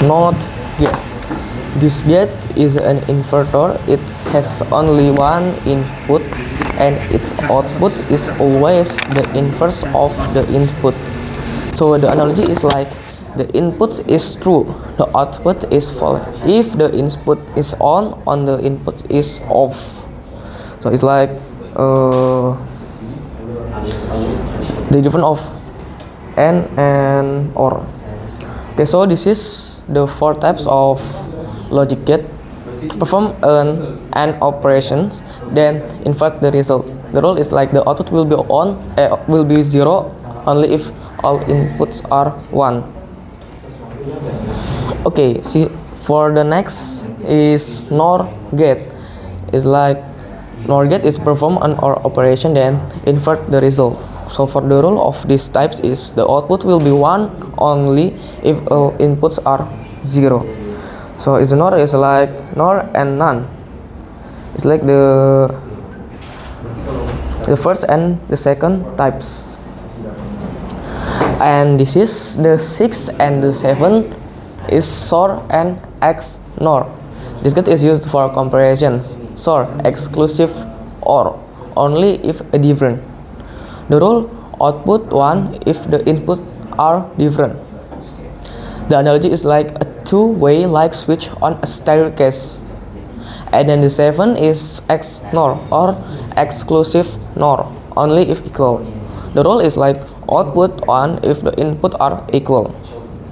not gate. This gate is an inverter. It has only one input and its output is always the inverse of the input. So the analogy is like the input is true, the output is false. If the input is on the input is off. So it's like the difference of AND and OR. Okay, so this is the 4 types of logic gate. Perform an AND operations, then invert the result. The rule is like the output will be will be 0 only if all inputs are 1. Okay, see, for the next is NOR gate. It's like NOR gate is perform an OR operation, then invert the result. So for the rule of these types is the output will be 1 only if all inputs are 0. So is NOR is like NOR and none. It's like the first and the second types. And this is the 6 and the 7 is SOR and XNOR. This gate is used for comparisons. SOR, exclusive OR, only if a different. The rule, output 1 if the inputs are different. The analogy is like a two-way light switch on a staircase. And then the 7 is XNOR or exclusive NOR, only if equal. The rule is like output 1 if the input are equal.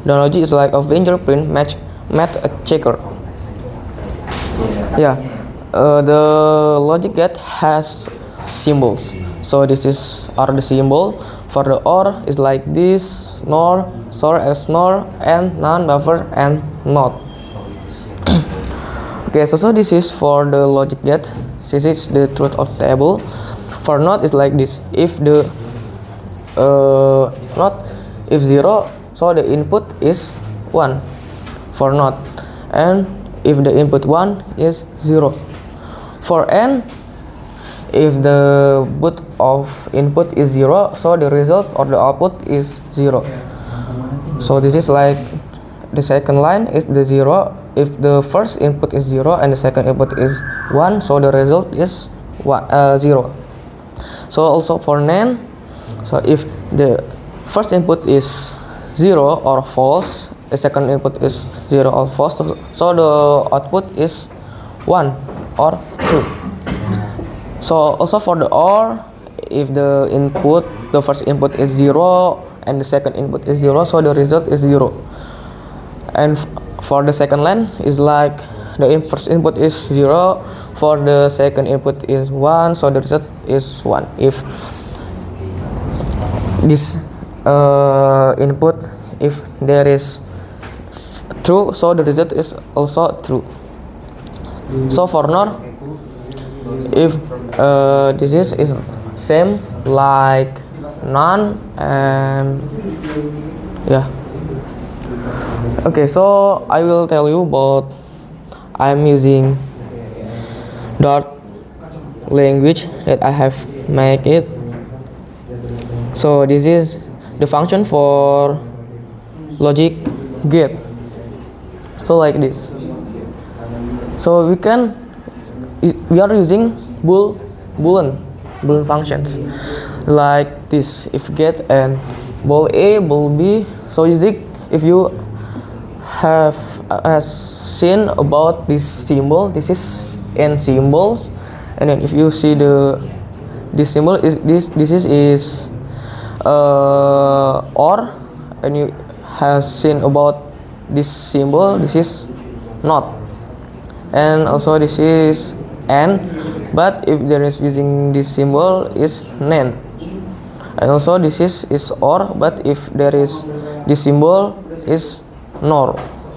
The analogy is like a fingerprint match a checker. Yeah, the logic gate has symbols. So this are the symbol. For the OR is like this: NOR, SOR, XNOR, and NON, buffer, and NOT. Okay, so this is for the logic gate. This is the truth of table. For NOT is like this: if the NOT, if 0, so the input is 1 for NOT, and if the input 1 is 0. For AND, if the both of input is 0, so the result or the output is 0. So this is like the second line is the 0. If the first input is 0 and the second input is 1, so the result is 0. So also for NAND, so if the first input is 0 or false, the second input is 0 or false, so the output is 1 or true. So also for the OR, if the first input is 0 and the second input is 0, so the result is 0. And for the second line is like the first input is 0, for the second input is 1, so the result is 1. If this input, if there is true, so the result is also true. So for NOR, if this is same like none and yeah. Okay, so I will tell you about I'm using Dart language that I have made it. So this is the function for logic gate. So like this. So we are using boolean functions like this. If get and bool A, bool B. So if you have seen about this symbol, this is n symbols, and then if you see this symbol is this is OR, and you have seen about this symbol, this is NOT, and also this is AND, but if there is using this symbol is NAND, and also this is OR, but if there is this symbol is NOR,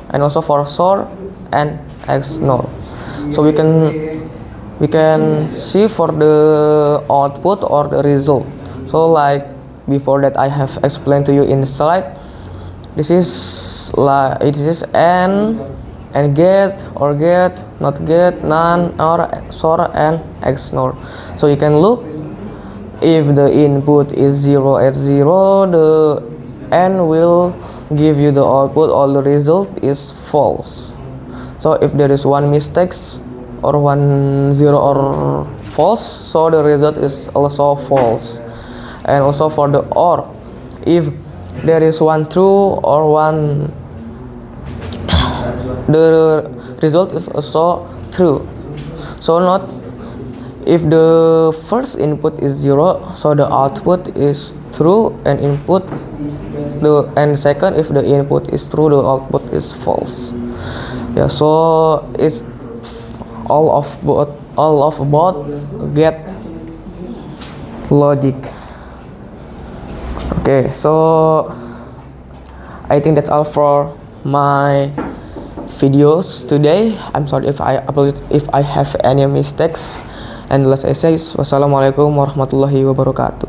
and also for SOR and XNOR. So we can see for the output or the result. So like before that I have explained to you in the slide, this is AND get, or get, not get, none, or SOR and XNOR. So you can look if the input is 0 at 0, the AND will give you the output or the result is false. So if there is one mistakes or 1 0 or false, so the result is also false. And also for the OR, if there is one true or one, the result is also true. So not if the first input is 0, so the output is true and input and second, if the input is true, the output is false. Yeah, so it's all of both get logic. Okay, so I think that's all for my videos today. I'm sorry if I have any mistakes. And last I say, wassalamualaikum warahmatullahi wabarakatuh.